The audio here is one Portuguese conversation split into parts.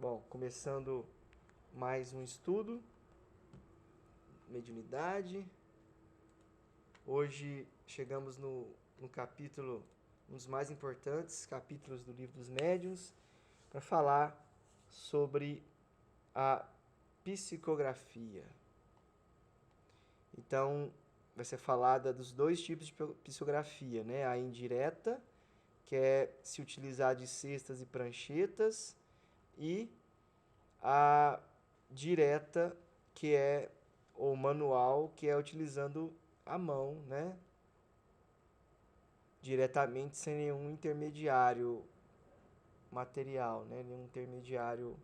Bom, começando mais um estudo, mediunidade. Hoje chegamos no capítulo, um dos mais importantes capítulos do Livro dos Médiuns, para falar sobre a psicografia. Então, vai ser falada dos dois tipos de psicografia, né? A indireta, que é se utilizar de cestas e pranchetas, e a direta, que é o manual, que é utilizando a mão, né? Diretamente, sem nenhum intermediário material, né? Nenhum intermediário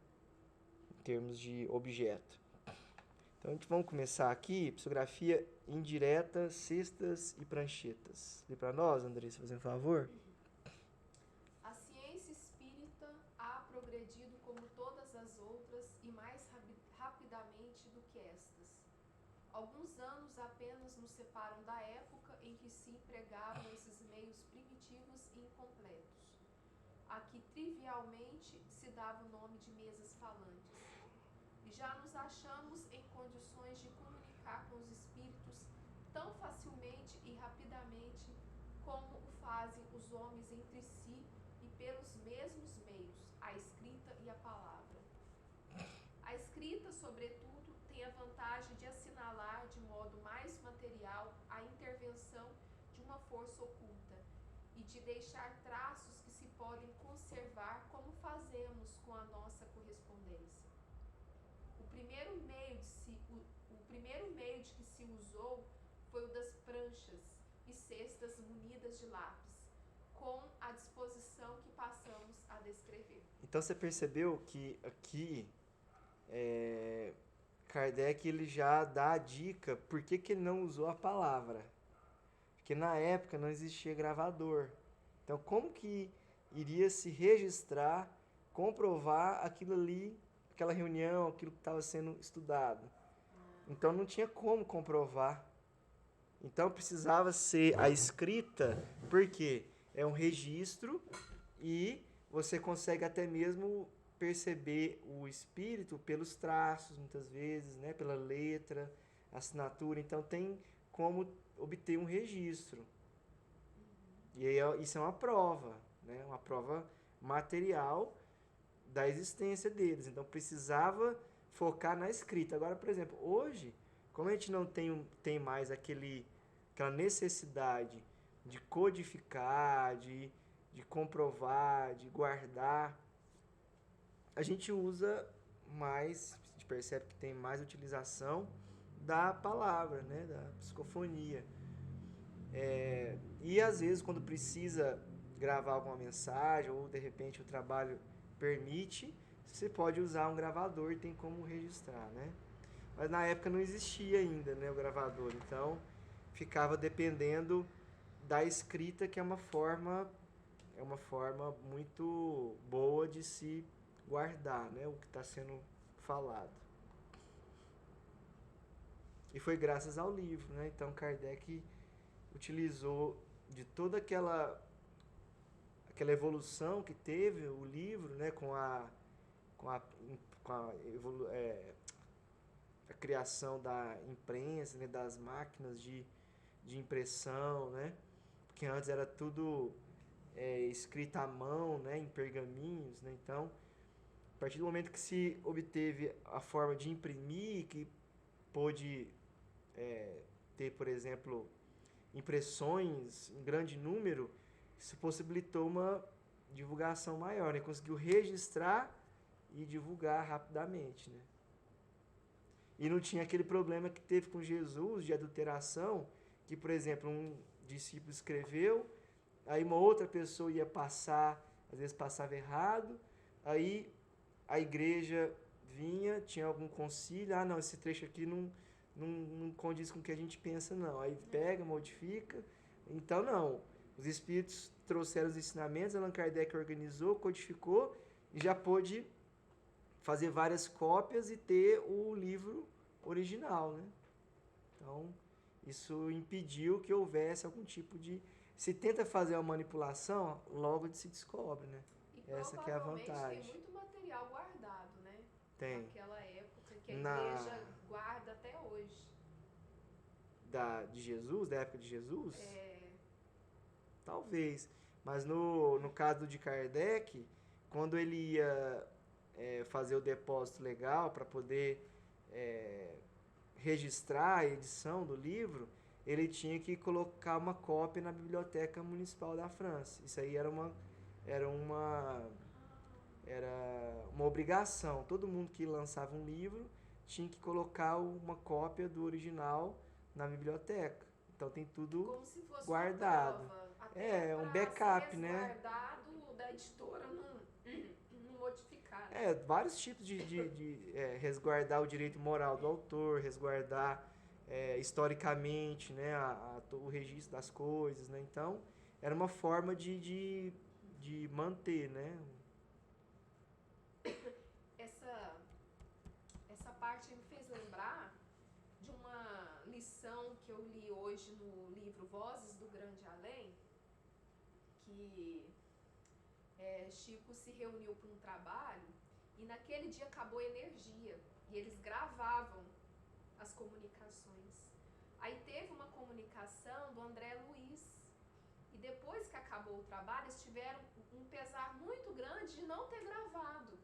em termos de objeto. Então, vamos começar aqui, psicografia indireta, cestas e pranchetas. Lê para nós, Andressa, fazendo um favor. A ciência espírita há progredido como todas as outras e mais rapidamente do que estas. Alguns anos apenas nos separam da época em que se empregavam esses meios primitivos e incompletos, a que trivialmente se dava o nome de mesas falantes. E já nos achamos em condições de comunicar com os espíritos tão facilmente e rapidamente como o fazem os homens entre si e pelos mesmos meios, a escrita e a palavra. A escrita, sobretudo, tem a vantagem de assinalar de modo mais material a intervenção de uma força oculta e de deixar traços que se podem conservar como fazemos com a nossa correspondência. O primeiro meio de que se usou foi o das pranchas e cestas munidas de lápis, com a disposição que passamos a descrever. Então, você percebeu que aqui Kardec ele já dá a dica por que ele não usou a palavra. Porque na época não existia gravador. Então, como que iria se registrar, comprovar aquilo ali, aquela reunião, aquilo que estava sendo estudado? Então, não tinha como comprovar. Então, precisava ser a escrita, porque é um registro e você consegue até mesmo perceber o espírito pelos traços, muitas vezes, né? Pela letra, assinatura. Então, tem como obter um registro. E aí, isso é uma prova, né? Uma prova material da existência deles. Então precisava focar na escrita. Agora, por exemplo, hoje, como a gente não tem mais aquela necessidade de codificar, de comprovar, de guardar, a gente usa mais, a gente percebe que tem mais utilização da palavra, né? Da psicofonia. E às vezes, quando precisa gravar alguma mensagem, ou de repente o trabalho permite, você pode usar um gravador e tem como registrar, né? Mas na época não existia ainda, né, o gravador, então ficava dependendo da escrita, que é uma forma muito boa de se guardar, né, o que está sendo falado. E foi graças ao livro, né? Então Kardec utilizou de toda aquela evolução que teve o livro, né, com a, com a, a criação da imprensa, né, das máquinas de impressão, né, porque antes era tudo escrito à mão, né, em pergaminhos, né, então a partir do momento que se obteve a forma de imprimir, que pôde ter, por exemplo, impressões em grande número, isso possibilitou uma divulgação maior, né? Conseguiu registrar e divulgar rapidamente, né? E não tinha aquele problema que teve com Jesus de adulteração, que, por exemplo, um discípulo escreveu, aí uma outra pessoa ia passar, às vezes passava errado, aí a igreja vinha, tinha algum concílio, ah não, esse trecho aqui não condiz com o que a gente pensa não, aí pega, modifica, então não, os espíritos trouxeram os ensinamentos, Allan Kardec organizou, codificou e já pôde fazer várias cópias e ter o livro original, né? Então, isso impediu que houvesse algum tipo de... Se tenta fazer uma manipulação, logo se descobre, né? E Essa que é a provavelmente tem vantagem. muito material guardado, Tem. daquela época que a Na, igreja guarda até hoje. de Jesus, da época de Jesus? É, Talvez. Mas no caso de Kardec, quando ele ia fazer o depósito legal para poder é, registrar a edição do livro, ele tinha que colocar uma cópia na Biblioteca Municipal da França. Isso aí era uma, era uma obrigação. Todo mundo que lançava um livro tinha que colocar uma cópia do original na biblioteca. Então tem tudo como se fosse guardado. uma prova, até Um para backup, ser né? resguardado da editora não modificar, né? Vários tipos resguardar o direito moral do autor, resguardar historicamente, né, o registro das coisas, né? Então, era uma forma de manter, né? Essa parte me fez lembrar de uma lição que eu li hoje no livro Vozes do Grande Além, que Chico se reuniu para um trabalho e naquele dia acabou a energia e eles gravavam as comunicações. Aí teve uma comunicação do André Luiz e depois que acabou o trabalho eles tiveram um pesar muito grande de não ter gravado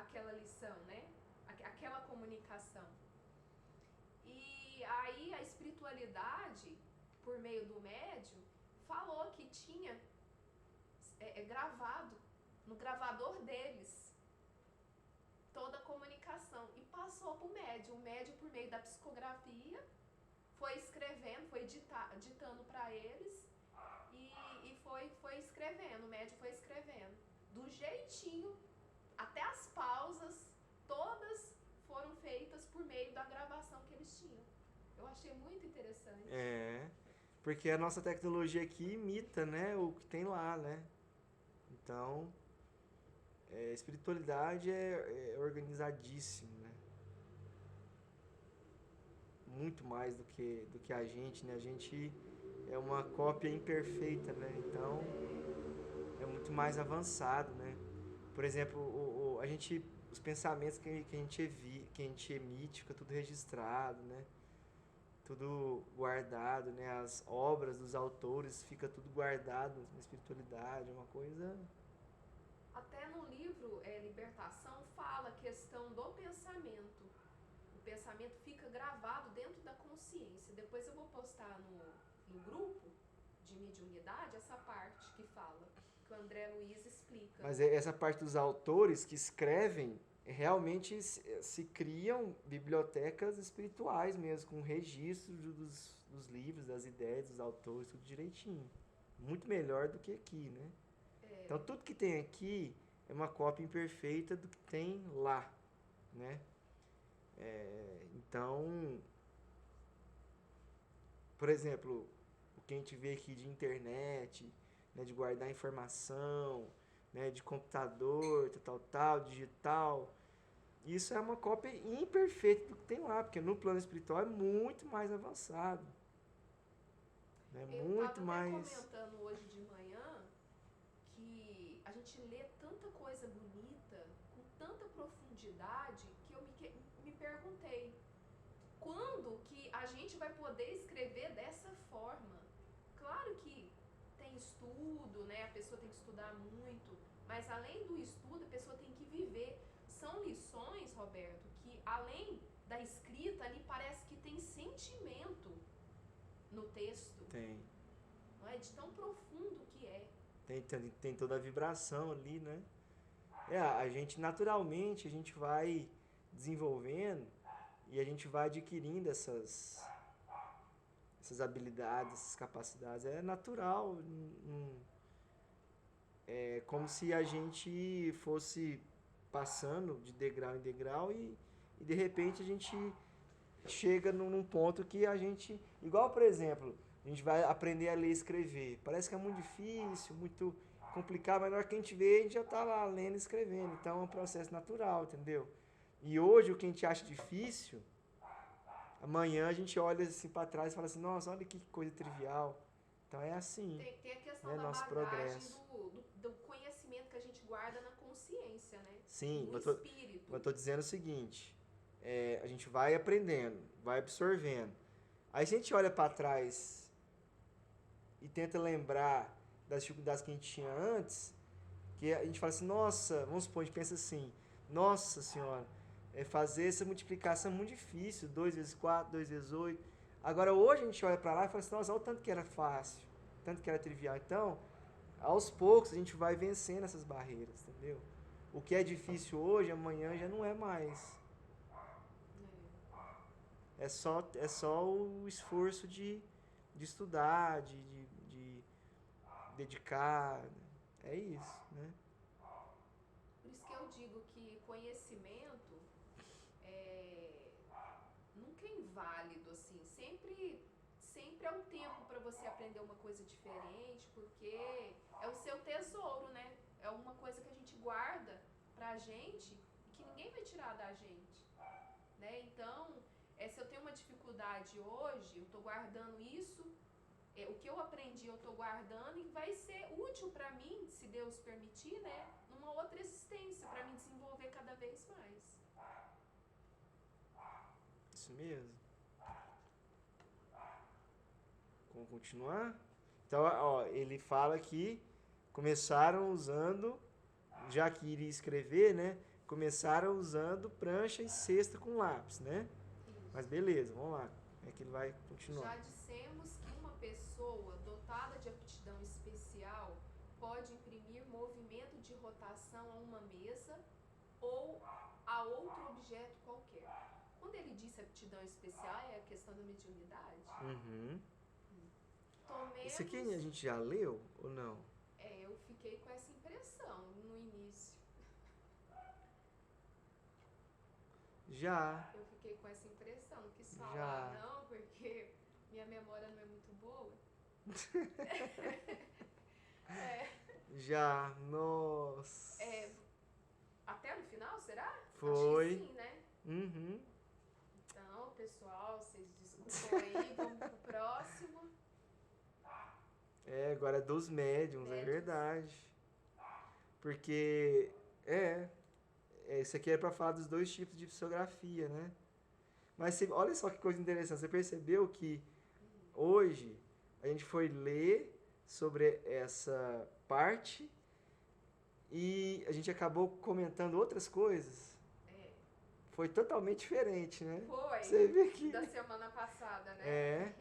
aquela lição, né? Aquela comunicação. E aí a espiritualidade, por meio do médium, falou que tinha gravado no gravador deles toda a comunicação e passou para o médium. O médium, por meio da psicografia, foi escrevendo, foi ditando para eles e foi escrevendo. O médium foi escrevendo do jeitinho, até as pausas, todas foram feitas por meio da gravação que eles tinham. Eu achei muito interessante. Porque a nossa tecnologia aqui imita, né, o que tem lá, né? Então, espiritualidade é organizadíssimo, né? Muito mais do que a gente, né? A gente é uma cópia imperfeita, né? Então, é muito mais avançado, né? Por exemplo, os pensamentos que a gente emite, fica tudo registrado, né? Tudo guardado, né? As obras dos autores, fica tudo guardado na espiritualidade, é uma coisa... Até no livro Libertação fala a questão do pensamento. O pensamento fica gravado dentro da consciência. Depois eu vou postar no grupo de mediunidade essa parte que fala, que o André Luiz explica. Mas essa parte dos autores que escrevem, realmente se criam bibliotecas espirituais mesmo, com registro dos livros, das ideias, dos autores, tudo direitinho. Muito melhor do que aqui, né? Então, tudo que tem aqui é uma cópia imperfeita do que tem lá, né? Então, por exemplo, o que a gente vê aqui de internet, né, de guardar informação, né, de computador, tal, digital, isso é uma cópia imperfeita do que tem lá, porque no plano espiritual é muito mais avançado. Né? Muito mais... Eu estava comentando hoje de manhã que a gente lê tanta coisa bonita, com tanta profundidade, que eu me perguntei, quando que a gente vai poder escrever dessa forma? Claro que tem estudo, né? A pessoa tem que estudar muito, mas além do estudo, a pessoa tem que viver. São lições, Roberto, que além da escrita ali parece que tem sentimento no texto. Tem. Não é? De tão profundo que é. Tem toda a vibração ali, né? A gente naturalmente, a gente vai desenvolvendo e a gente vai adquirindo essas habilidades, essas capacidades. É natural. É como se a gente fosse passando de degrau em degrau e de repente a gente chega num ponto que a gente... Igual, por exemplo, a gente vai aprender a ler e escrever. Parece que é muito difícil, muito complicado, mas na hora que a gente vê, a gente já está lá lendo e escrevendo. Então é um processo natural, entendeu? E hoje o que a gente acha difícil, amanhã a gente olha assim para trás e fala assim, nossa, olha que coisa trivial. Então é assim. Tem a questão né, da nosso bagagem progresso. do conhecimento que a gente guarda na consciência. essência, né? Sim, No espírito. eu tô dizendo o seguinte, a gente vai aprendendo, vai absorvendo. Aí se a gente olha para trás e tenta lembrar das dificuldades que a gente tinha antes, que a gente fala assim, nossa, vamos supor, a gente pensa assim, nossa senhora, fazer essa multiplicação é muito difícil, 2 vezes 4, 2 vezes 8. Agora hoje a gente olha para lá e fala assim, nossa, olha o tanto que era fácil, tanto que era trivial. Então, aos poucos a gente vai vencendo essas barreiras, entendeu? O que é difícil hoje, amanhã já não é mais. É só o esforço de estudar, de dedicar. É isso, né? Por isso que eu digo que conhecimento nunca é inválido, assim. Sempre é um tempo para você aprender uma coisa diferente, porque é o seu tesouro, né? É uma coisa que a gente guarda pra gente e que ninguém vai tirar da gente, né? Então, se eu tenho uma dificuldade hoje, eu tô guardando isso, o que eu aprendi eu tô guardando e vai ser útil para mim, se Deus permitir, né? Numa outra existência, para me desenvolver cada vez mais. Isso mesmo. Vamos continuar? Então, ó, ele fala que começaram usando, já que iria escrever, né? Começaram usando prancha e cesta com lápis, né? Isso. Mas beleza, vamos lá. É que ele vai continuar. Já dissemos que uma pessoa dotada de aptidão especial pode imprimir movimento de rotação a uma mesa ou a outro objeto qualquer. Quando ele disse aptidão especial, é a questão da mediunidade. Uhum. Tomemos... Isso aqui a gente já leu ou não? Eu fiquei com essa impressão no início. Já. Eu fiquei com essa impressão, não quis falar não, porque minha memória não é muito boa. Já, nossa. Até no final, será? Foi. Acho que sim, né? Uhum. Então, pessoal, vocês desculpam aí, vamos pro próximo. Agora é dos médiums, é verdade. Porque, isso aqui é para falar dos dois tipos de psicografia, né? Mas olha só que coisa interessante, você percebeu que hoje a gente foi ler sobre essa parte e a gente acabou comentando outras coisas. Foi totalmente diferente, né? Foi, você vê que... da semana passada, né?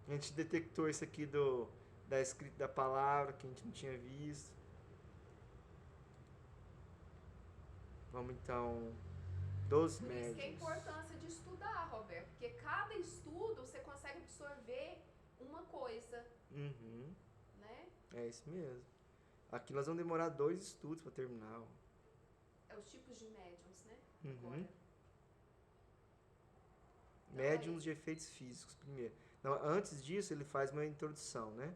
A gente detectou isso aqui da escrita da palavra, que a gente não tinha visto. Vamos então, dos médiuns. Por isso que é a importância de estudar, Roberto, porque cada estudo você consegue absorver uma coisa. Uhum. Né? É isso mesmo. Aqui nós vamos demorar 2 estudos para terminar. Os tipos de médiums, né? Uhum. Agora. Médiums de efeitos físicos, primeiro. Não, antes disso, ele faz uma introdução, né?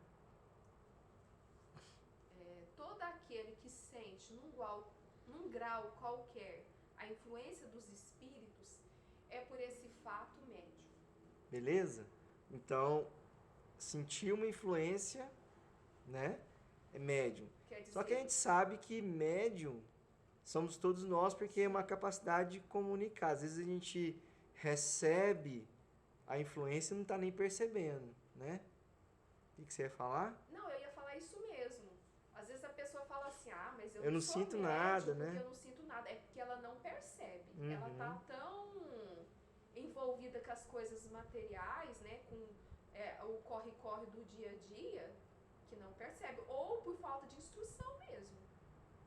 Todo aquele que sente num grau qualquer a influência dos espíritos é por esse fato médium. Beleza? Então, sentir uma influência, né? É médium. Só que a gente sabe que médium somos todos nós, porque é uma capacidade de comunicar. Às vezes a gente recebe a influência e não está nem percebendo, né? O que você ia falar? Não, eu ia falar isso mesmo. Às vezes a pessoa fala assim, mas eu não sou sinto médium, nada, porque né? eu não sinto nada. É porque ela não percebe. Uhum. Ela tá tão envolvida com as coisas materiais, né? Com o corre-corre do dia a dia, que não percebe. Ou por falta de instrução mesmo,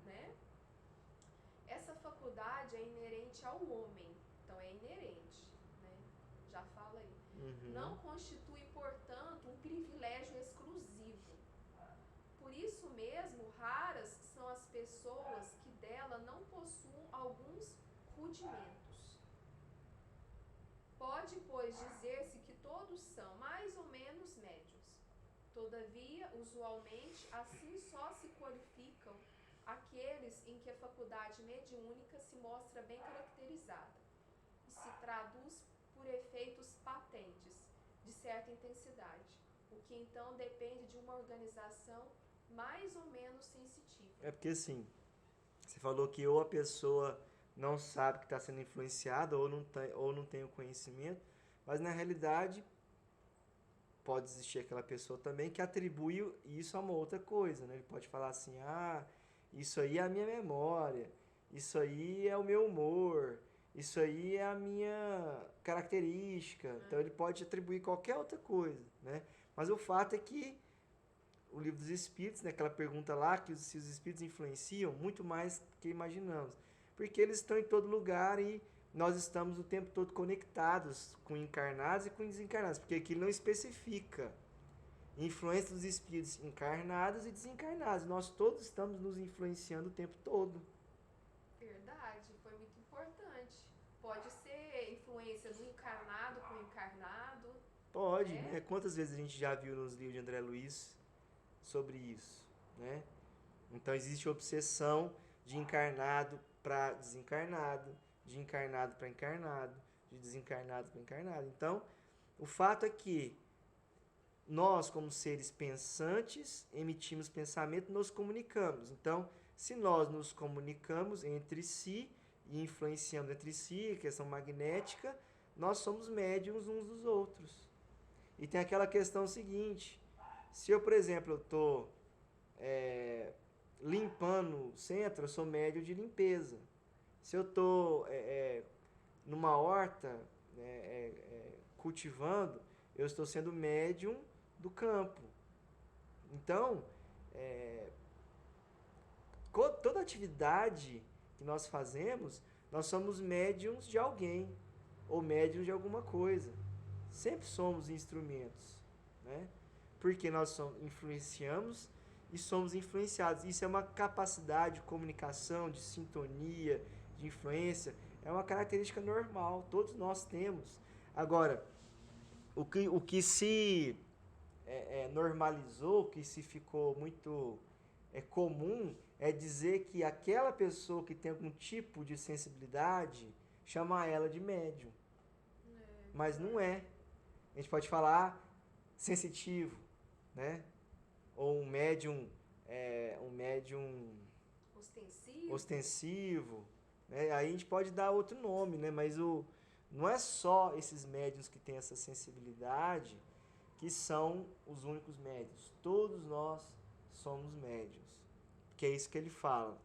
né? Essa faculdade é inerente ao homem. Então é inerente, né? Já fala aí. Uhum. Não constitui, portanto, um privilégio exclusivo. Por isso mesmo, raras são as pessoas que dela não possuam alguns rudimentos. Pode, pois, dizer-se que todos são mais ou menos médiuns. Todavia, usualmente, assim só se qualificam aqueles em que a faculdade mediúnica se mostra bem caracterizada e se traduz por efeitos patentes, de certa intensidade, o que então depende de uma organização mais ou menos sensitiva. É porque assim, você falou que ou a pessoa não sabe que está sendo influenciada ou não tem o conhecimento, mas na realidade pode existir aquela pessoa também que atribui isso a uma outra coisa, né? Ele pode falar assim, isso aí é a minha memória, isso aí é o meu humor, isso aí é a minha característica. Então ele pode atribuir qualquer outra coisa, né? Mas o fato é que o livro dos Espíritos, né, aquela pergunta lá, que se os Espíritos influenciam, muito mais do que imaginamos. Porque eles estão em todo lugar e nós estamos o tempo todo conectados com encarnados e com desencarnados, porque aqui não especifica influência dos espíritos encarnados e desencarnados. Nós todos estamos nos influenciando o tempo todo. Verdade, foi muito importante. Pode ser influência do encarnado com o encarnado. Pode, né? Quantas vezes a gente já viu nos livros de André Luiz sobre isso, né? Então existe obsessão de encarnado para desencarnado, de encarnado para encarnado, de desencarnado para encarnado. Então, o fato é que nós, como seres pensantes, emitimos pensamento, nos comunicamos. Então, se nós nos comunicamos entre si e influenciamos entre si, questão magnética, nós somos médiums uns dos outros. E tem aquela questão seguinte, se eu, por exemplo, eu estou limpando o centro, eu sou médium de limpeza. Se eu estou numa horta cultivando, eu estou sendo médium do campo. Então, toda atividade que nós fazemos, nós somos médiums de alguém ou médiums de alguma coisa. Sempre somos instrumentos, né? Porque nós influenciamos e somos influenciados. Isso é uma capacidade de comunicação, de sintonia, de influência. É uma característica normal, todos nós temos. Agora, o que se normalizou, o que se ficou muito comum, é dizer que aquela pessoa que tem algum tipo de sensibilidade, chama ela de médium. Mas não é. A gente pode falar sensitivo, né? Ou um médium ostensivo, né? Aí a gente pode dar outro nome, né? Mas não é só esses médiums que têm essa sensibilidade que são os únicos médiums. Todos nós somos médiums. Que é isso que ele fala.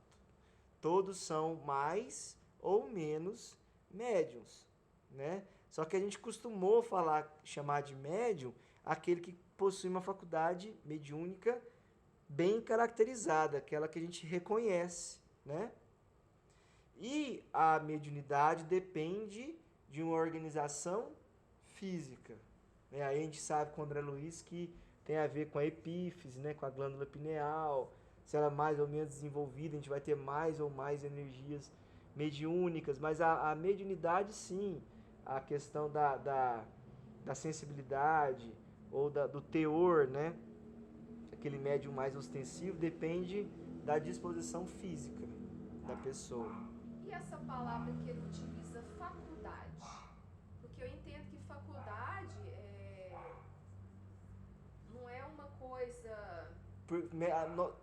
Todos são mais ou menos médiums, né? Só que a gente costumou chamar de médium aquele que possui uma faculdade mediúnica bem caracterizada, aquela que a gente reconhece, né? E a mediunidade depende de uma organização física, né? Aí a gente sabe com o André Luiz que tem a ver com a epífise, né? Com a glândula pineal. Se ela é mais ou menos desenvolvida, a gente vai ter mais ou mais energias mediúnicas, mas a mediunidade, sim, a questão da sensibilidade ou do teor, né? Aquele médium mais ostensivo, depende da disposição física da pessoa. E essa palavra que ele utiliza, faculdade? Porque eu entendo que faculdade não é uma coisa...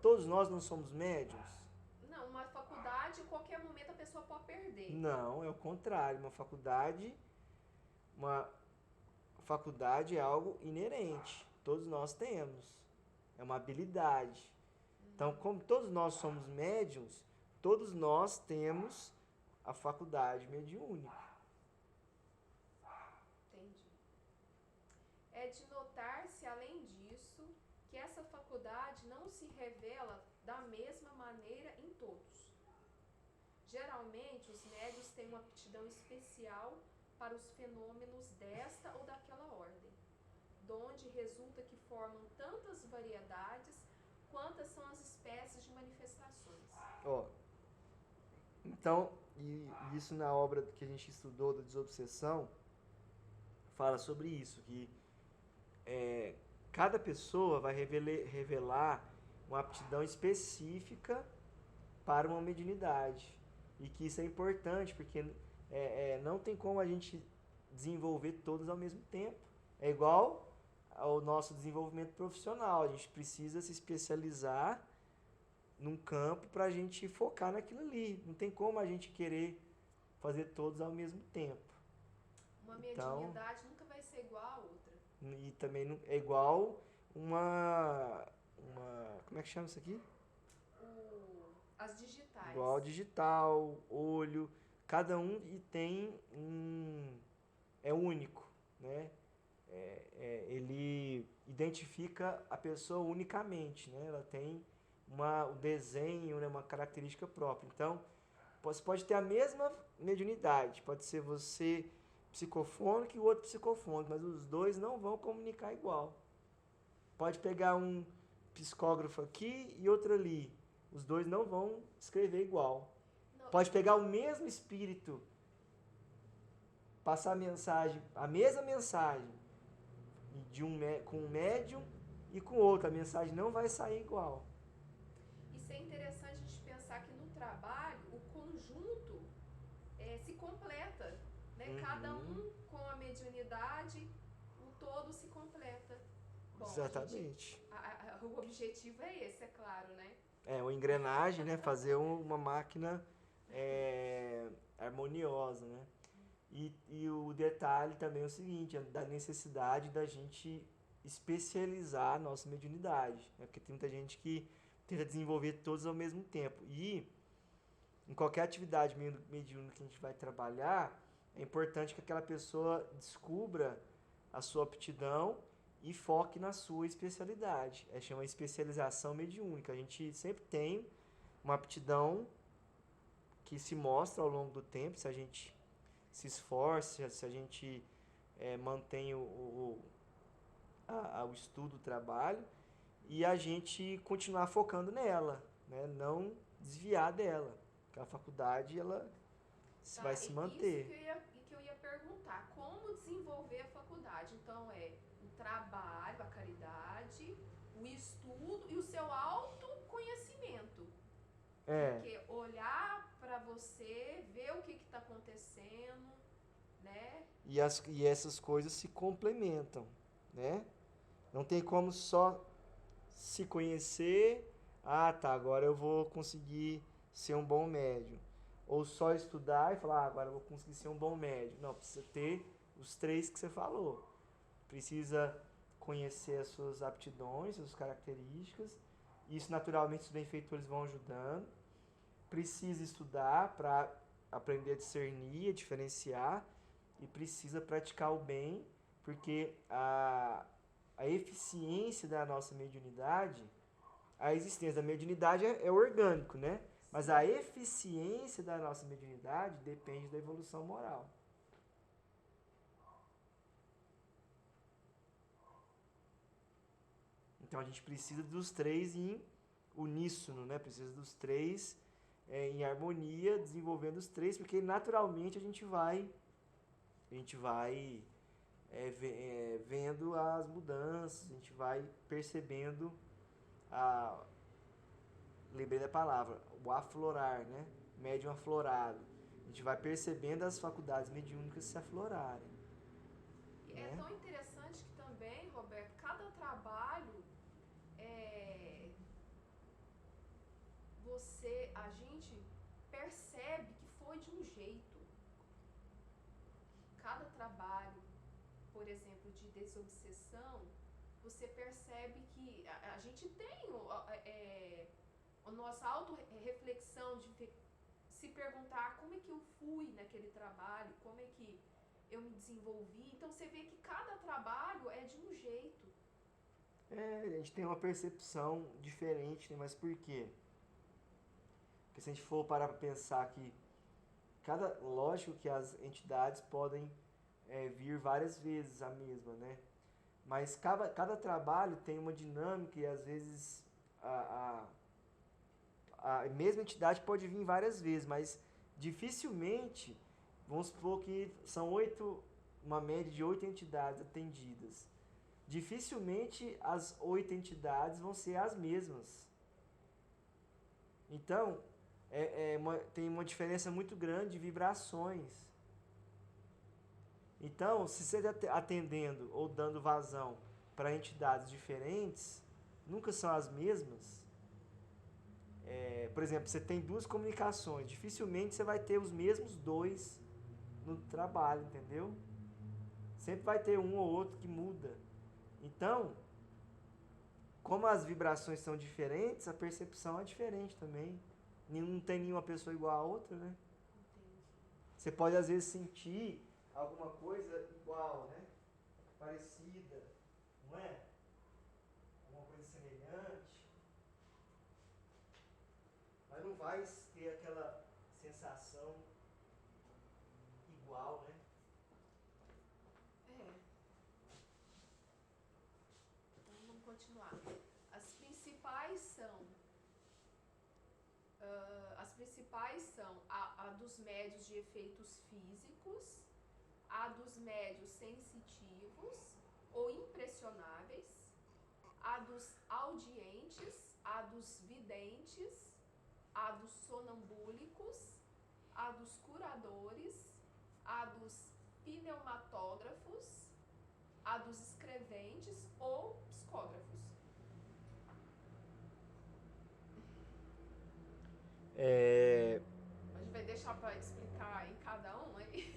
Todos nós não somos médiums? Não, uma faculdade, em qualquer momento a pessoa pode perder. Não, é o contrário. Uma faculdade é algo inerente. Todos nós temos. É uma habilidade. Então, como todos nós somos médiums, todos nós temos a faculdade mediúnica. Entendi. É de notar-se, além disso, que essa faculdade não se revela da mesma maneira em todos. Geralmente, os médiuns têm uma aptidão especial para os fenômenos desta ou daquela ordem, donde resulta que formam tantas variedades quantas são as espécies de manifestações. Então, e isso na obra que a gente estudou da desobsessão, fala sobre isso, que cada pessoa vai revelar uma aptidão específica para uma mediunidade. E que isso é importante, porque não tem como a gente desenvolver todos ao mesmo tempo. É igual ao nosso desenvolvimento profissional. A gente precisa se especializar num campo para a gente focar naquilo ali. Não tem como a gente querer fazer todos ao mesmo tempo. Uma Então, mediunidade nunca vai ser igual a outra. e também é igual uma, como é que chama isso aqui? As digitais. Igual digital, olho, cada um e tem um, é único, né? Ele identifica a pessoa unicamente, né? Ela tem um desenho, né? Uma característica própria. Então, você pode ter a mesma mediunidade, pode ser você psicofônico e o outro psicofônico, mas os dois não vão comunicar igual. Pode pegar um psicógrafo aqui e outro ali, os dois não vão escrever igual. Não, Pode pegar o mesmo espírito, passar a mensagem, a mesma mensagem, com um médium e com outro, a mensagem não vai sair igual. isso é interessante a gente pensar que no trabalho o conjunto se completa, né? Cada um com a mediunidade, o todo se completa. Bom, Exatamente. o objetivo é esse, é claro, né? Uma engrenagem, né? Fazer uma máquina harmoniosa, né? E o detalhe também é o seguinte, da necessidade da gente especializar a nossa mediunidade, né? Porque tem muita gente que tenta desenvolver todos ao mesmo tempo. E em qualquer atividade mediúnica que a gente vai trabalhar, é importante que aquela pessoa descubra a sua aptidão e foque na sua especialidade. Chama especialização mediúnica. A gente sempre tem uma aptidão que se mostra ao longo do tempo, se a gente se esforça, se a gente mantém o estudo, o trabalho, e a gente continuar focando nela, né? Não desviar dela. Porque a faculdade, ela vai se manter. Isso que eu ia perguntar, como desenvolver a faculdade? Então o trabalho, a caridade, o estudo e o seu autoconhecimento. Porque olhar para você, ver o que está acontecendo, né? E essas coisas se complementam, né? Não tem como só se conhecer, tá, agora eu vou conseguir ser um bom médium. Ou só estudar e falar, agora eu vou conseguir ser um bom médium. Não, precisa ter os três que você falou. Precisa conhecer as suas aptidões, suas características. Isso, naturalmente, os benfeitores vão ajudando. Precisa estudar para aprender a discernir, a diferenciar. E precisa praticar o bem, porque a eficiência da nossa mediunidade, a existência da mediunidade é orgânico, né? Mas a eficiência da nossa mediunidade depende da evolução moral. Então a gente precisa dos três em uníssono, né? Precisa dos três em harmonia, desenvolvendo os três, porque naturalmente a gente vai vendo as mudanças, a gente vai percebendo lembrei da palavra, o aflorar, né? Médium aflorado. A gente vai percebendo as faculdades mediúnicas se aflorarem. É tão interessante que também, Roberto, cada trabalho a gente percebe que foi de um jeito. Cada trabalho, por exemplo, de desobsessão, você percebe que a gente tem a nossa autorreflexão de se perguntar como é que eu fui naquele trabalho, como é que eu me desenvolvi. Então você vê que cada trabalho é de um jeito. A gente tem uma percepção diferente, né? Mas por quê? Porque se a gente for parar para pensar que lógico que as entidades podem vir várias vezes a mesma, né? Mas cada trabalho tem uma dinâmica e às vezes a mesma entidade pode vir várias vezes, mas dificilmente, vamos supor que são uma média de 8 entidades atendidas. Dificilmente as 8 entidades vão ser as mesmas. Então, tem uma diferença muito grande de vibrações. Então, se você está atendendo ou dando vazão para entidades diferentes, nunca são as mesmas, Por exemplo, você tem duas comunicações, dificilmente você vai ter os mesmos dois no trabalho, entendeu? Sempre vai ter um ou outro que muda. Então, como as vibrações são diferentes, a percepção é diferente também. Não tem nenhuma pessoa igual a outra, né? Entendi. Você pode às vezes sentir alguma coisa igual, né? Parecida, não é? Alguma coisa semelhante, mas não vai ter aquela sensação igual, né? É. Então vamos continuar. As principais são a dos médios de efeitos físicos, a dos médios sensitivos ou impressionáveis, a dos audientes, a dos videntes, a dos sonambúlicos, a dos curadores, a dos pneumatógrafos, a dos escreventes ou psicógrafos. A gente vai deixar para explicar em cada um aí?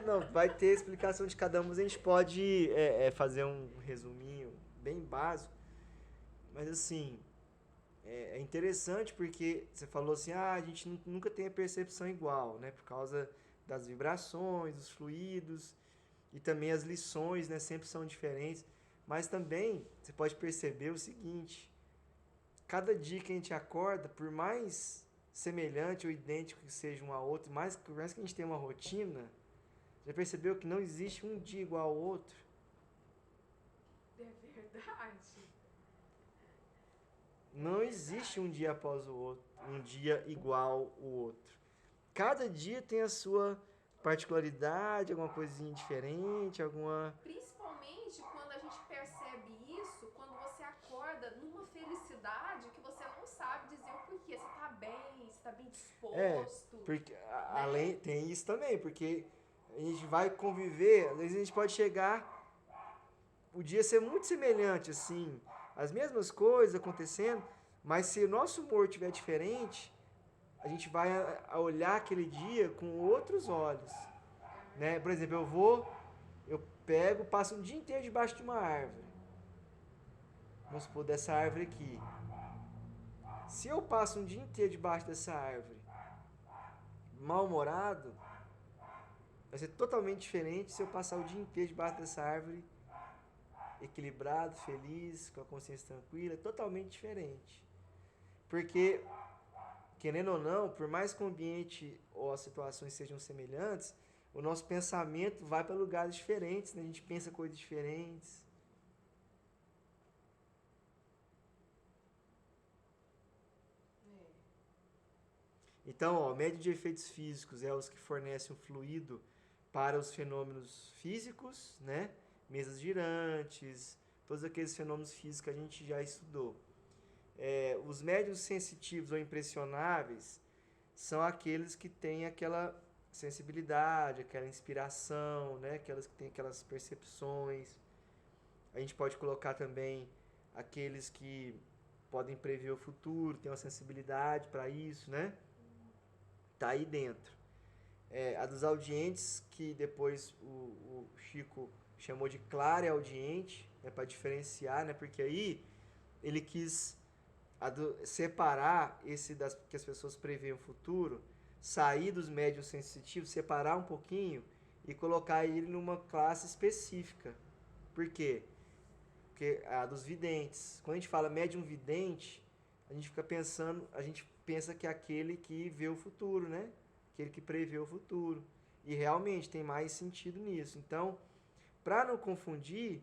Não, vai ter explicação de cada um, mas a gente pode fazer um resuminho bem básico, mas assim, é interessante porque você falou assim, a gente nunca tem a percepção igual, né, por causa das vibrações, dos fluidos, e também as lições, né, sempre são diferentes, mas também você pode perceber o seguinte, cada dia que a gente acorda, por mais semelhante ou idêntico que seja um ao outro, por mais que a gente tenha uma rotina, já percebeu que não existe um dia igual ao outro? É verdade. Não existe um dia após o outro, um dia igual ao outro. Cada dia tem a sua particularidade, alguma coisinha diferente, alguma... Principalmente quando a gente percebe isso, quando você acorda numa felicidade que você não sabe dizer o porquê. Você tá bem, você tá bem disposto. Porque né? além tem isso também, porque a gente vai conviver, às vezes a gente pode chegar, o dia ser muito semelhante, assim, as mesmas coisas acontecendo, mas se o nosso humor estiver diferente, a gente vai a olhar aquele dia com outros olhos, né? Por exemplo, eu pego, passo um dia inteiro debaixo de uma árvore, vamos supor, dessa árvore aqui. Se eu passo um dia inteiro debaixo dessa árvore, mal-humorado, vai ser totalmente diferente se eu passar o dia inteiro debaixo dessa árvore, equilibrado, feliz, com a consciência tranquila, totalmente diferente. Porque, querendo ou não, por mais que o ambiente ou as situações sejam semelhantes, o nosso pensamento vai para lugares diferentes, né? A gente pensa coisas diferentes. Então, média de efeitos físicos é os que fornecem o fluido para os fenômenos físicos, né? Mesas girantes, todos aqueles fenômenos físicos que a gente já estudou. Os médios sensitivos ou impressionáveis são aqueles que têm aquela sensibilidade, aquela inspiração, né? Aquelas que têm aquelas percepções. A gente pode colocar também aqueles que podem prever o futuro, têm uma sensibilidade para isso, né? Tá aí dentro. A dos audientes, que depois o Chico chamou de clareaudiente, né, para diferenciar, né, porque aí ele quis separar que as pessoas preveem o futuro, sair dos médiuns sensitivos, separar um pouquinho e colocar ele numa classe específica. Por quê? Porque a dos videntes. Quando a gente fala médium vidente, a gente pensa que é aquele que vê o futuro, né? Aquele que prevê o futuro. E realmente tem mais sentido nisso. Então, para não confundir,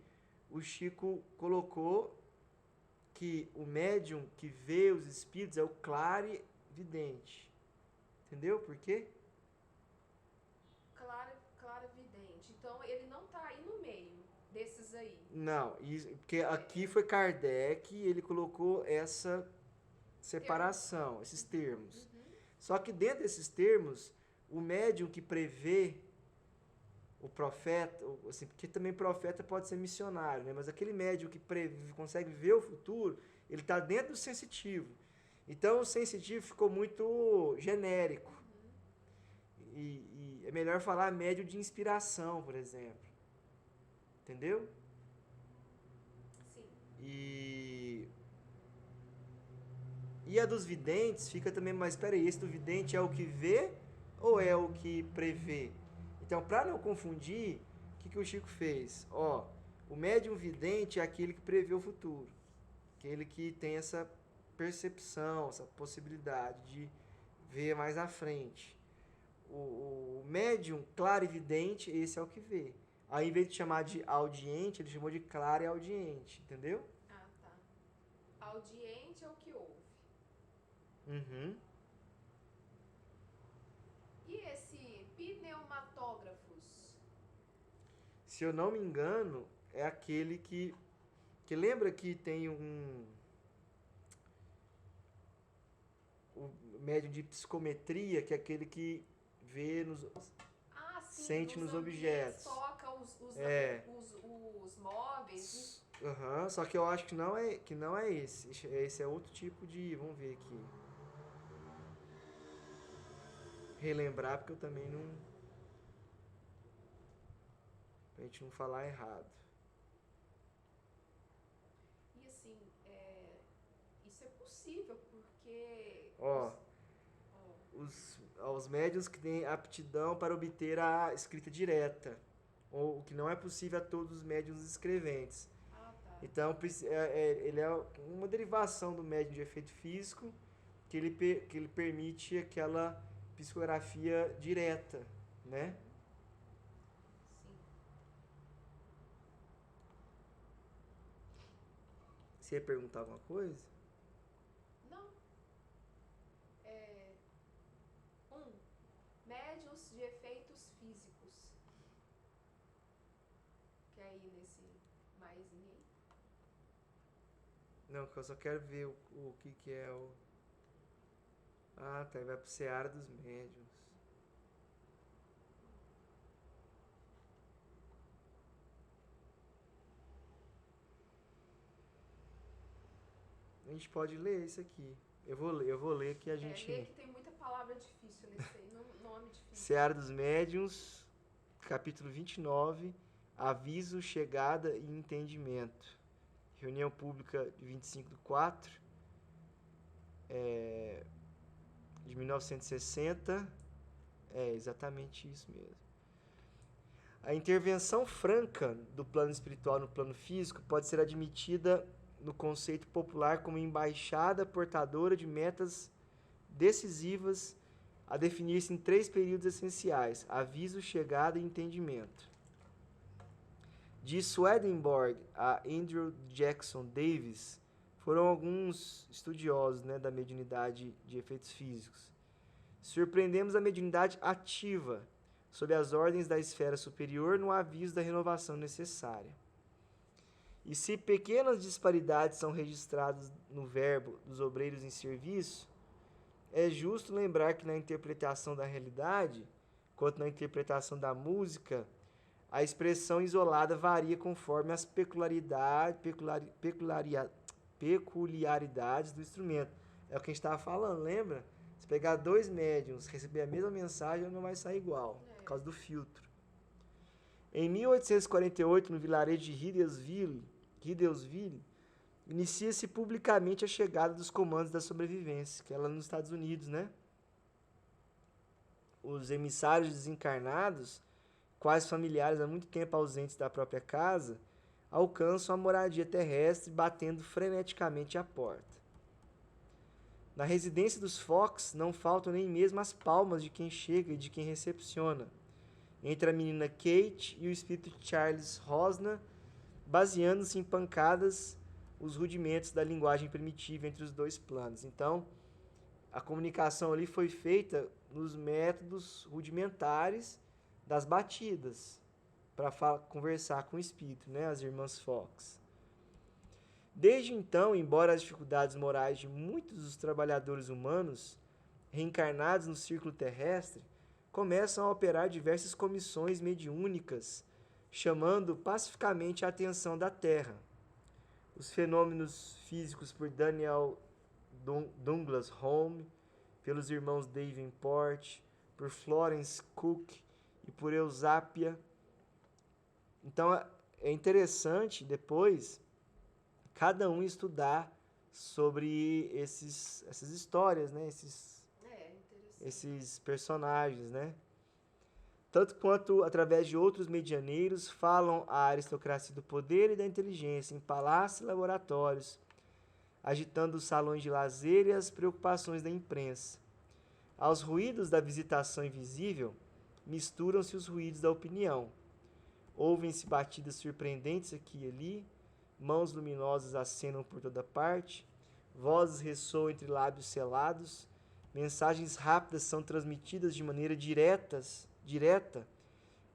o Chico colocou que o médium que vê os espíritos é o clarividente. Entendeu por quê? Clarividente. Então ele não tá aí no meio desses aí. Não, porque aqui foi Kardec, ele colocou essa separação, esses termos. Uhum. Só que dentro desses termos, o médium que prevê o profeta, assim, porque também profeta pode ser missionário, né? Mas aquele médium que consegue ver o futuro, ele está dentro do sensitivo. Então, o sensitivo ficou muito genérico. E é melhor falar médium de inspiração, por exemplo. Entendeu? Sim. E a dos videntes fica também, mas espera aí, esse do vidente é o que vê ou é o que prevê? Então, para não confundir, o que o Chico fez? Ó, o médium vidente é aquele que prevê o futuro. Aquele que tem essa percepção, essa possibilidade de ver mais à frente. O médium clarividente, esse é o que vê. Aí, em vez de chamar de audiente, ele chamou de claro e audiente, entendeu? Ah, tá. Audiente é o que ouve. Uhum. E esse pneumatógrafos? Se eu não me engano, é aquele que lembra que tem o médium de psicometria, que é aquele que vê nos Ah, sim, sente nos objetos. Toca os móveis. Aham, só que eu acho que não é esse. Esse é outro tipo de, vamos ver aqui. Relembrar porque eu também não, pra gente não falar errado. E assim, isso é possível porque Ó, os médiuns que têm aptidão para obter a escrita direta, ou o que não é possível a todos os médiuns escreventes. Ah, tá. Então, ele é uma derivação do médium de efeito físico que ele permite aquela psicografia direta, né? Sim. Você ia perguntar alguma coisa? Não. Médiuns de efeitos físicos. Quer ir nesse mais ninguém? Não, que eu só quero ver o que é o... Ah, tá, vai pro Seara dos Médiuns. A gente pode ler isso aqui. Eu vou ler que a gente... Lê que tem muita palavra difícil nesse aí, nome difícil. Seara dos Médiuns, capítulo 29, Aviso, Chegada e Entendimento. Reunião pública de 25/4 de 1960. É exatamente isso mesmo. A intervenção franca do plano espiritual no plano físico pode ser admitida no conceito popular como embaixada portadora de metas decisivas a definir-se em 3 períodos essenciais: aviso, chegada e entendimento. De Swedenborg a Andrew Jackson Davis, foram alguns estudiosos, né, da mediunidade de efeitos físicos. Surpreendemos a mediunidade ativa, sob as ordens da esfera superior, no aviso da renovação necessária. E se pequenas disparidades são registradas no verbo dos obreiros em serviço, é justo lembrar que na interpretação da realidade, quanto na interpretação da música, a expressão isolada varia conforme as peculiaridades do instrumento. É o que a gente estava falando, lembra? Se pegar 2 médiums, receber a mesma mensagem, não vai sair igual, por causa do filtro. Em 1848, no vilarejo de Hidalesville, inicia-se publicamente a chegada dos comandos da sobrevivência, que é lá nos Estados Unidos, né? Os emissários desencarnados, quais familiares há muito tempo ausentes da própria casa, alcançam a moradia terrestre batendo freneticamente à porta. Na residência dos Fox não faltam nem mesmo as palmas de quem chega e de quem recepciona, entre a menina Kate e o espírito Charles Rosna, baseando-se em pancadas os rudimentos da linguagem primitiva entre os 2 planos. Então, a comunicação ali foi feita nos métodos rudimentares das batidas, para conversar com o espírito, né, as irmãs Fox. Desde então, embora as dificuldades morais de muitos dos trabalhadores humanos reencarnados no círculo terrestre começam a operar diversas comissões mediúnicas, chamando pacificamente a atenção da Terra. Os fenômenos físicos por Daniel Douglas Home, pelos irmãos Davenport, por Florence Cook e por Eusápia. Então é interessante depois cada um estudar sobre essas histórias, né? Esses personagens, né? Tanto quanto através de outros medianeiros falam a aristocracia do poder e da inteligência em palácios e laboratórios, agitando os salões de lazer e as preocupações da imprensa. Aos ruídos da visitação invisível, misturam-se os ruídos da opinião. Ouvem-se batidas surpreendentes aqui e ali, mãos luminosas acenam por toda parte, vozes ressoam entre lábios selados, mensagens rápidas são transmitidas de maneira direta,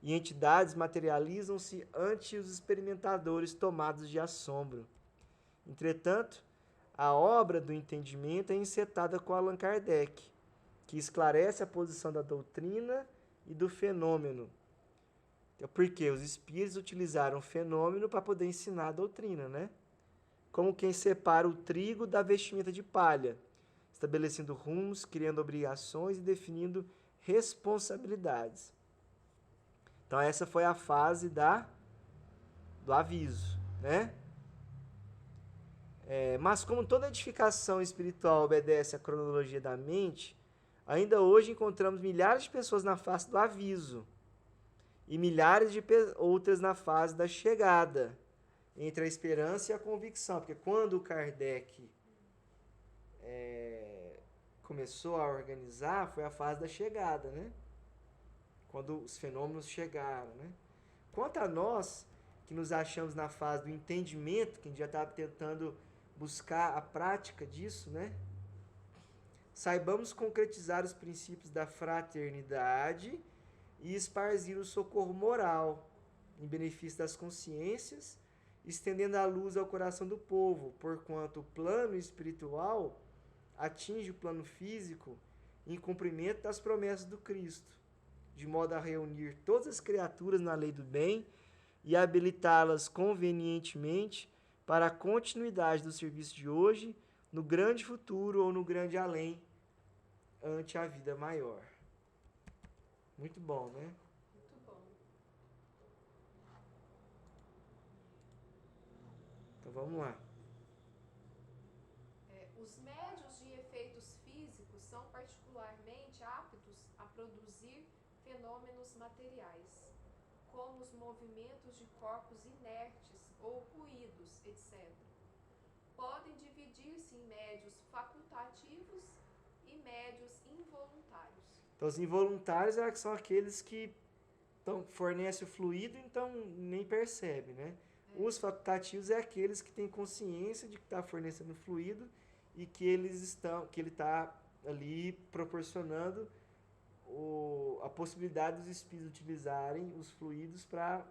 e entidades materializam-se ante os experimentadores tomados de assombro. Entretanto, a obra do entendimento é encetada com Allan Kardec, que esclarece a posição da doutrina e do fenômeno. Porque os espíritos utilizaram o fenômeno para poder ensinar a doutrina, né? Como quem separa o trigo da vestimenta de palha, estabelecendo rumos, criando obrigações e definindo responsabilidades. Então essa foi a fase do aviso, né? Mas como toda edificação espiritual obedece à cronologia da mente, ainda hoje encontramos milhares de pessoas na fase do aviso e milhares de outras na fase da chegada, entre a esperança e a convicção. Porque quando o Kardec começou a organizar, foi a fase da chegada, né? Quando os fenômenos chegaram, né? Quanto a nós, que nos achamos na fase do entendimento, que a gente já estava tentando buscar a prática disso, né? Saibamos concretizar os princípios da fraternidade e esparzir o socorro moral em benefício das consciências, estendendo a luz ao coração do povo, porquanto o plano espiritual atinge o plano físico em cumprimento das promessas do Cristo, de modo a reunir todas as criaturas na lei do bem e habilitá-las convenientemente para a continuidade do serviço de hoje, no grande futuro ou no grande além, ante a vida maior. Muito bom, né? Muito bom. Então vamos lá. Os médiuns de efeitos físicos são particularmente aptos a produzir fenômenos materiais, como os movimentos de corpos inertes ou ruídos, etc. Podem dividir-se em médios facultativos e médios involuntários. Então, os involuntários são aqueles que fornecem o fluido, então nem percebe, né? Os facultativos é aqueles que têm consciência de que está fornecendo fluido e que ele está ali proporcionando a possibilidade dos espíritos utilizarem os fluidos para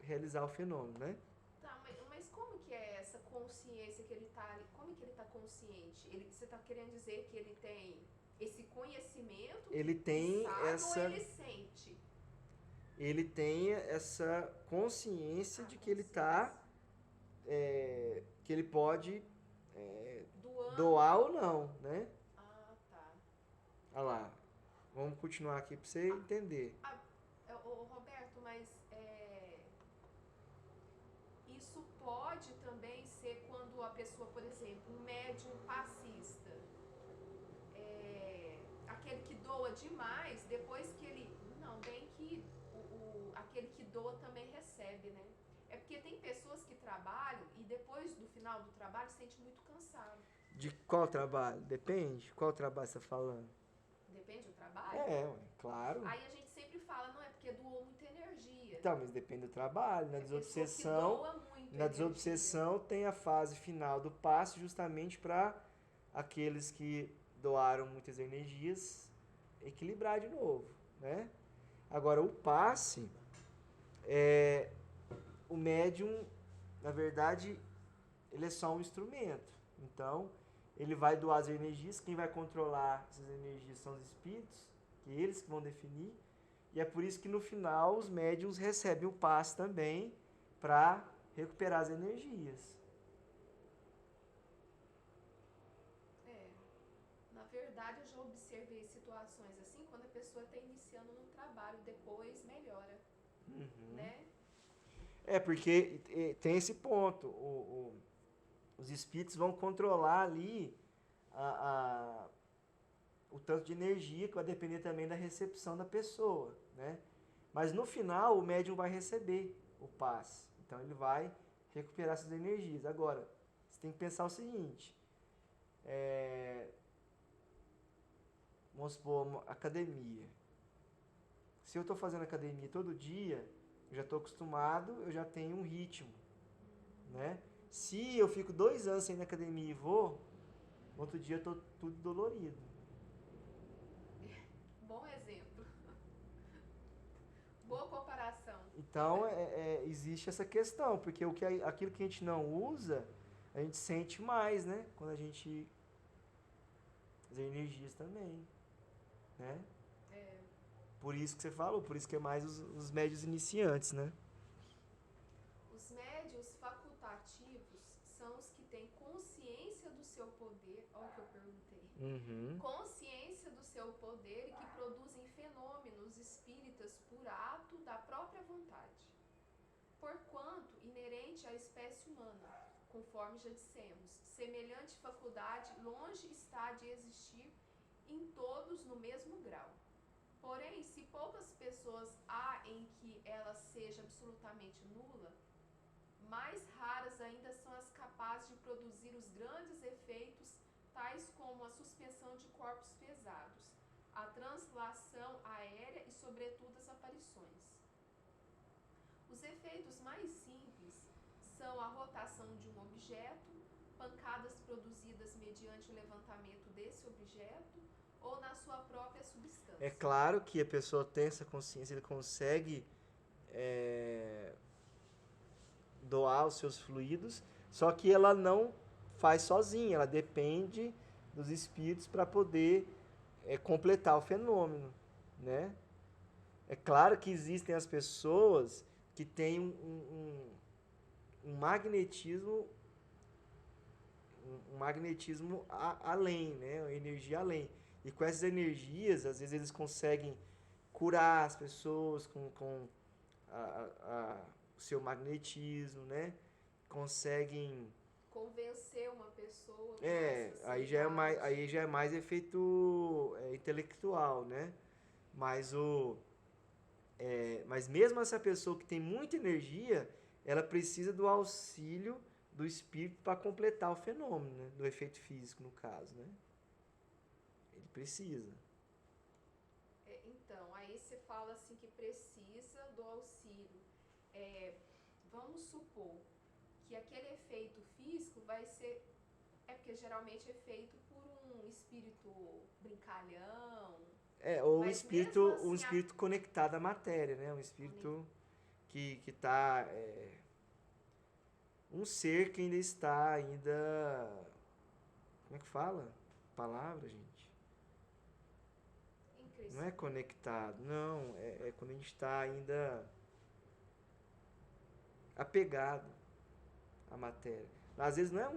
realizar o fenômeno, né? Tá, mas como que é essa consciência que ele está... Como que ele está consciente? Você está querendo dizer que ele tem esse conhecimento? Ele tem sabe, ou ele sente? Ele tem essa consciência de que ele está... que ele pode doar ou não, né? Ah, tá. Olha lá. Vamos continuar aqui para você entender. Roberto, mas isso pode também ser quando a pessoa, por exemplo, um médium passista, aquele que doa demais, depois que ele... Não, bem que aquele que doa também recebe, né? É porque tem pessoas que trabalham e depois do final do trabalho se sente muito cansado. De qual trabalho? Depende. Qual trabalho você está falando? Depende do trabalho? Claro. Aí a gente sempre fala, não é porque doou muita energia. Então, mas depende do trabalho. Na desobsessão tem a fase final do passe justamente para aqueles que doaram muitas energias equilibrar de novo, né? Agora, o passe, o médium, na verdade, ele é só um instrumento. Então, ele vai doar as energias, quem vai controlar essas energias são os espíritos, que eles que vão definir, e é por isso que no final os médiuns recebem o passe também para recuperar as energias. observei situações assim quando a pessoa está iniciando no trabalho, depois melhora, né? Porque tem esse ponto. Os espíritos vão controlar ali o tanto de energia, que vai depender também da recepção da pessoa, né? Mas no final o médium vai receber o passe. Então ele vai recuperar essas energias. Agora, você tem que pensar o seguinte. Vamos supor, academia. Se eu estou fazendo academia todo dia, eu já estou acostumado, eu já tenho um ritmo, né? Se eu fico 2 anos sem ir na academia e vou, no outro dia eu estou tudo dolorido. Bom exemplo. Boa comparação. Então, existe essa questão, porque aquilo que a gente não usa, a gente sente mais, né? Quando a gente... As energias também, né? Por isso que você falou, por isso que é mais os médios iniciantes, né? Os médios facultativos são os que têm consciência do seu poder, olha o que eu perguntei. Consciência do seu poder e que produzem fenômenos espíritas por ato da própria vontade. Porquanto, inerente à espécie humana, conforme já dissemos, semelhante faculdade longe está de existir em todos no mesmo grau. Porém, se poucas pessoas há em que ela seja absolutamente nula, mais raras ainda são as capazes de produzir os grandes efeitos, tais como a suspensão de corpos pesados, a translação aérea e, sobretudo, as aparições. Os efeitos mais simples são a rotação de um objeto, pancadas produzidas mediante o levantamento desse objeto ou na sua própria substância. É claro que a pessoa tem essa consciência, ele consegue doar os seus fluidos, só que ela não faz sozinha, ela depende dos espíritos para poder completar o fenômeno, né? É claro que existem as pessoas que têm um magnetismo além, né? Uma energia além. E com essas energias, às vezes eles conseguem curar as pessoas com o seu magnetismo, né? Conseguem convencer uma pessoa. Aí já é mais efeito intelectual, né? Mas mesmo essa pessoa que tem muita energia, ela precisa do auxílio do espírito para completar o fenômeno, né? Do efeito físico, no caso, né? Ele precisa. Então, aí você fala assim que precisa do auxílio. Vamos supor que aquele efeito físico vai ser... porque geralmente é feito por um espírito brincalhão. Ou um espírito conectado à matéria, né? Um espírito que está... um ser que ainda está, como é que fala? Palavra, gente? Não é conectado, não. É quando a gente está ainda apegado à matéria. Às vezes não é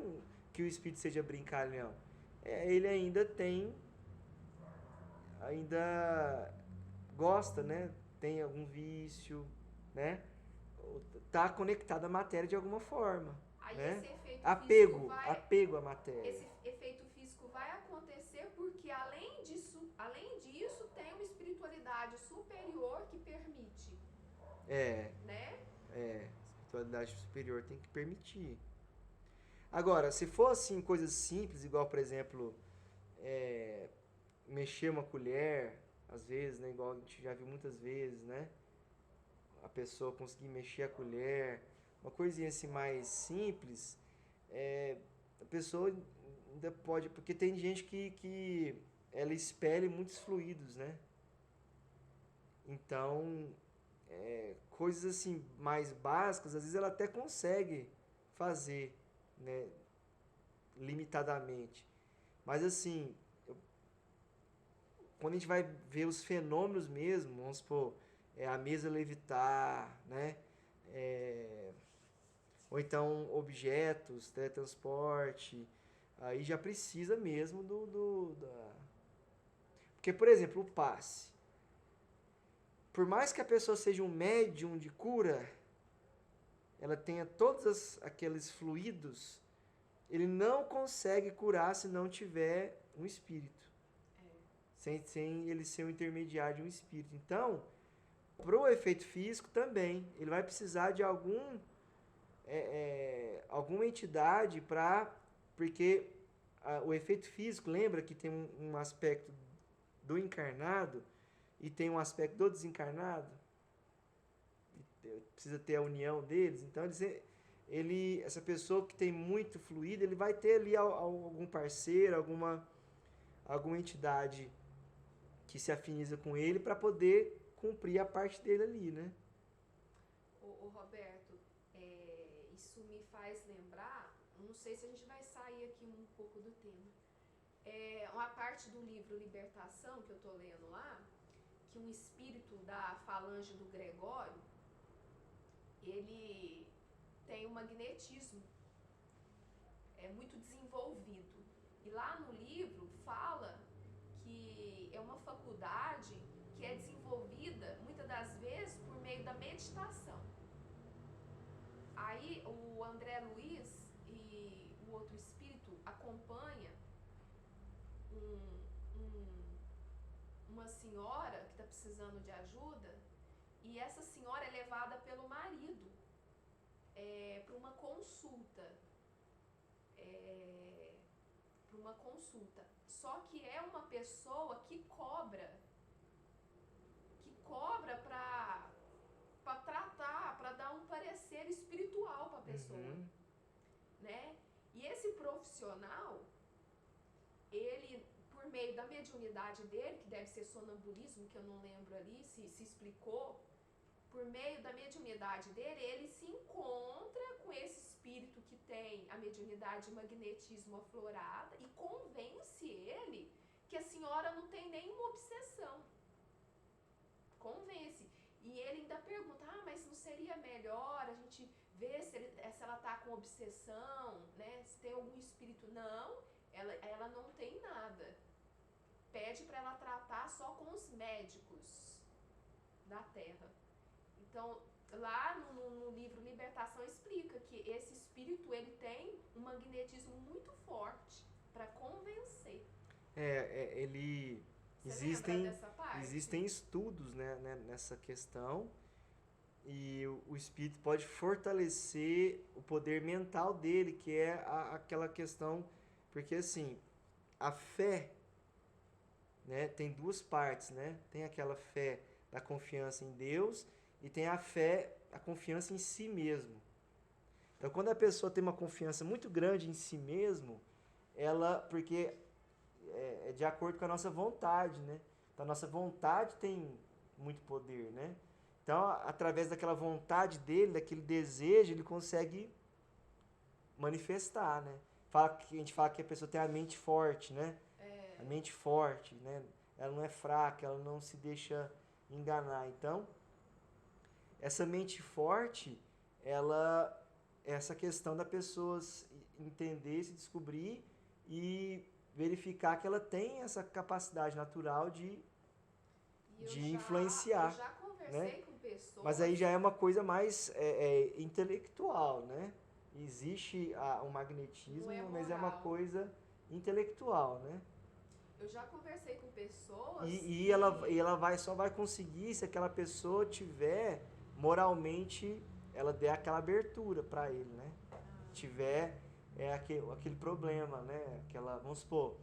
que o espírito seja brincalhão. Ele ainda gosta, né? Tem algum vício, né? Tá conectado à matéria de alguma forma. Aí né? Esse efeito apego à matéria. Esse efeito físico vai acontecer porque além disso tem uma espiritualidade superior que permite. Né? A espiritualidade superior tem que permitir. Agora, se for assim, coisas simples, igual, por exemplo, mexer uma colher, às vezes, né? Igual a gente já viu muitas vezes, né? A pessoa conseguir mexer a colher, uma coisinha assim mais simples, a pessoa ainda pode... Porque tem gente que ela expele muitos fluidos, né? Então, coisas assim mais básicas, às vezes ela até consegue fazer, né? Limitadamente. Mas assim, quando a gente vai ver os fenômenos mesmo, vamos supor, a mesa levitar, né? Ou então objetos, teletransporte, aí já precisa mesmo Porque, por exemplo, o passe. Por mais que a pessoa seja um médium de cura, ela tenha todos aqueles fluidos, ele não consegue curar se não tiver um espírito. Sem ele ser um intermediário de um espírito. Então, para o efeito físico também, ele vai precisar de alguma entidade porque o efeito físico, lembra que tem um aspecto do encarnado e tem um aspecto do desencarnado? Precisa ter a união deles. Então, essa pessoa que tem muito fluido, ele vai ter ali algum parceiro, alguma entidade que se afiniza com ele para poder cumprir a parte dele ali, né? Ô Roberto, isso me faz lembrar, não sei se a gente vai sair aqui um pouco do tema, uma parte do livro Libertação, que eu estou lendo lá, que um espírito da falange do Gregório, ele tem um magnetismo muito desenvolvido. E lá no livro fala que é uma faculdade que é desenvolvida muitas das vezes por meio da meditação. Aí o André Luiz e o outro espírito acompanha uma senhora que está precisando de ajuda, e essa senhora é levada pelo marido para uma consulta. Só que é uma pessoa que cobra para tratar, para dar um parecer espiritual para a pessoa, né? E esse profissional, ele, por meio da mediunidade dele, que deve ser sonambulismo, que eu não lembro ali se explicou, por meio da mediunidade dele, ele se encontra com esse espírito que tem a mediunidade de magnetismo aflorada e convence ele que a senhora não tem nenhuma obsessão. Convence. E ele ainda pergunta, mas não seria melhor a gente ver se ela está com obsessão, né? Se tem algum espírito? Não, ela não tem nada. Pede para ela tratar só com os médicos da Terra. Então, lá no livro Libertação explica que esse espírito ele tem um magnetismo muito forte para convencer. Existem estudos, né, nessa questão, e o espírito pode fortalecer o poder mental dele, que é aquela questão, porque assim, a fé, né, tem duas partes, né? Tem aquela fé da confiança em Deus e tem a fé, a confiança em si mesmo. Então, quando a pessoa tem uma confiança muito grande em si mesmo, porque é de acordo com a nossa vontade, né? Então, a nossa vontade tem muito poder, né? Então, através daquela vontade dele, daquele desejo, ele consegue manifestar, né? A gente fala que a pessoa tem a mente forte, né? A mente forte, né? Ela não é fraca, ela não se deixa enganar. Então, essa mente forte, essa questão da pessoa entender, se descobrir e verificar que ela tem essa capacidade natural de influenciar. Eu já conversei, né, com pessoas... Mas aí já é uma coisa mais intelectual, né? Existe um magnetismo, mas é uma coisa intelectual, né? Eu já conversei com pessoas... E ela só vai conseguir se aquela pessoa tiver, moralmente, ela der aquela abertura para ele, né? Tiver aquele problema, né? Vamos supor,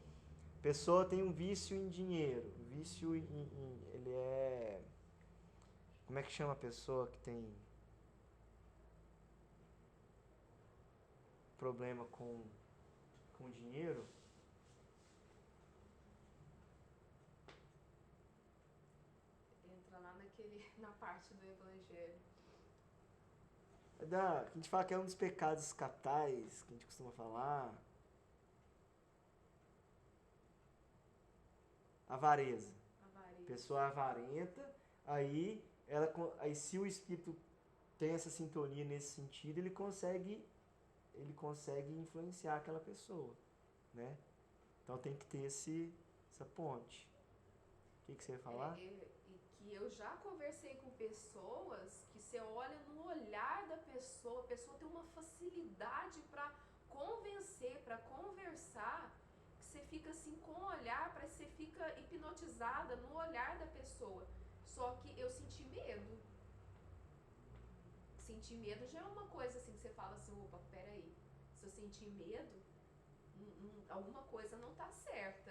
a pessoa tem um vício em dinheiro, ele é... Como é que chama a pessoa que tem problema com dinheiro? Entra lá na parte do evangelho. A gente fala que é um dos pecados capitais, que a gente costuma falar. Avareza. Pessoa avarenta, aí se o espírito tem essa sintonia nesse sentido, ele consegue influenciar aquela pessoa, né? Então tem que ter essa ponte. que você ia falar? E que eu já conversei com pessoas que você olha no olhar da pessoa, a pessoa tem uma facilidade para convencer, para conversar, que você fica assim com o olhar, parece que você fica hipnotizada no olhar da pessoa. Só que eu senti medo. Sentir medo já é uma coisa assim que você fala assim, opa, peraí, se eu sentir medo, alguma coisa não tá certa.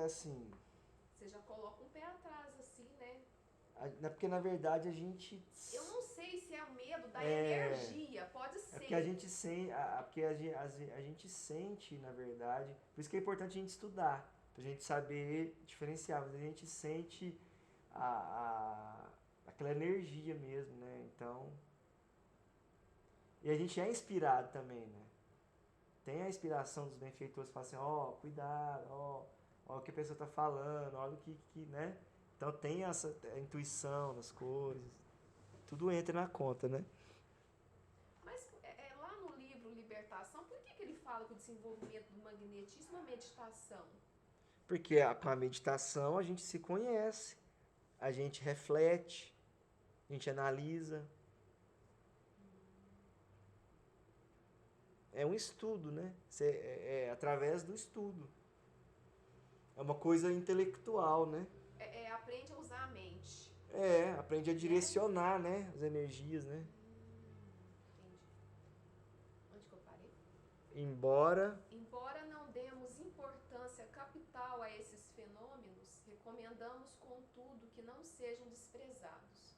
Assim. Você já coloca um pé atrás, assim, né? Porque na verdade a gente. Eu não sei se é o medo da energia, pode ser. É porque a gente sente. Porque a gente sente, na verdade. Por isso que é importante a gente estudar. Pra gente saber diferenciar. Mas a gente sente aquela energia mesmo, né? Então. E a gente é inspirado também, né? Tem a inspiração dos benfeitores que falam assim, ó, cuidado, ó o que a pessoa tá falando, olha o que, né? Então tem essa intuição das coisas. Tudo entra na conta, né? Mas lá no livro Libertação, por que ele fala que o desenvolvimento do magnetismo é uma meditação? Porque com a meditação a gente se conhece, a gente reflete, a gente analisa. É um estudo, né? Através do estudo. É uma coisa intelectual, né? Aprende a usar a mente. Aprende a direcionar, né? As energias, né? Entendi. Onde que eu parei? Embora não demos importância capital a esses fenômenos, recomendamos, contudo, que não sejam desprezados.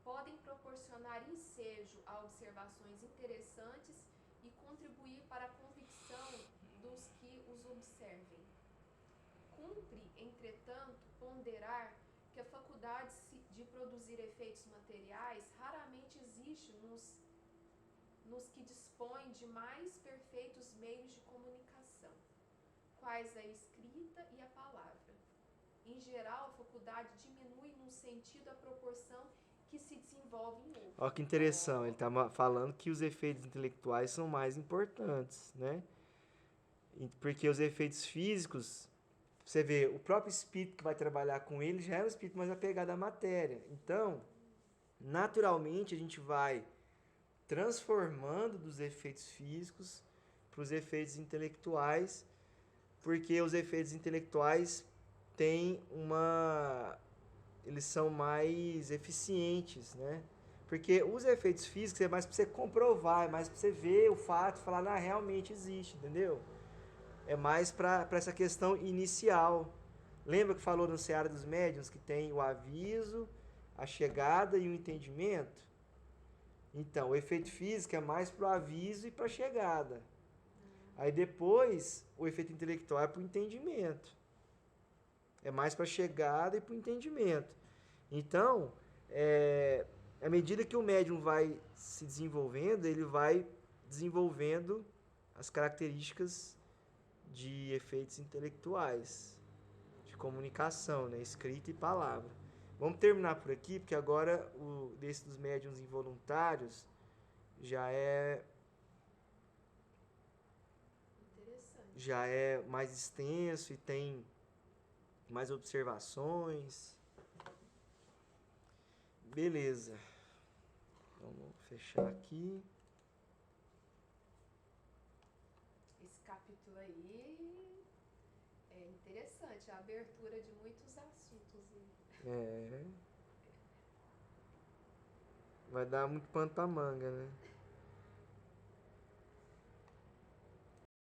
Podem proporcionar ensejo a observações interessantes e contribuir para a convicção dos que os observem. Cumpre, entretanto, ponderar que a faculdade de produzir efeitos materiais raramente existe nos que dispõem de mais perfeitos meios de comunicação, quais a escrita e a palavra. Em geral, a faculdade diminui num sentido à proporção que se desenvolve em outro. Olha que interessante, ele está falando que os efeitos intelectuais são mais importantes, né? Porque os efeitos físicos, você vê, o próprio espírito que vai trabalhar com ele já é um espírito mais apegado à matéria. Então, naturalmente, a gente vai transformando dos efeitos físicos para os efeitos intelectuais, porque os efeitos intelectuais eles são mais eficientes, né? Porque os efeitos físicos é mais para você comprovar, é mais para você ver o fato e falar, realmente existe, entendeu? É mais para essa questão inicial. Lembra que falou no Seara dos Médiuns que tem o aviso, a chegada e o entendimento? Então, o efeito físico é mais para o aviso e para a chegada. Aí depois, o efeito intelectual é para o entendimento. É mais para a chegada e para o entendimento. Então, à medida que o médium vai se desenvolvendo, ele vai desenvolvendo as características de efeitos intelectuais, de comunicação, né? Escrita e palavra. Vamos terminar por aqui, porque agora desse dos médiuns involuntários já é mais extenso e tem mais observações. Beleza. Vamos fechar aqui. Esse capítulo aí é interessante, a abertura de muitos assuntos. Vai dar muito pano pra manga, né?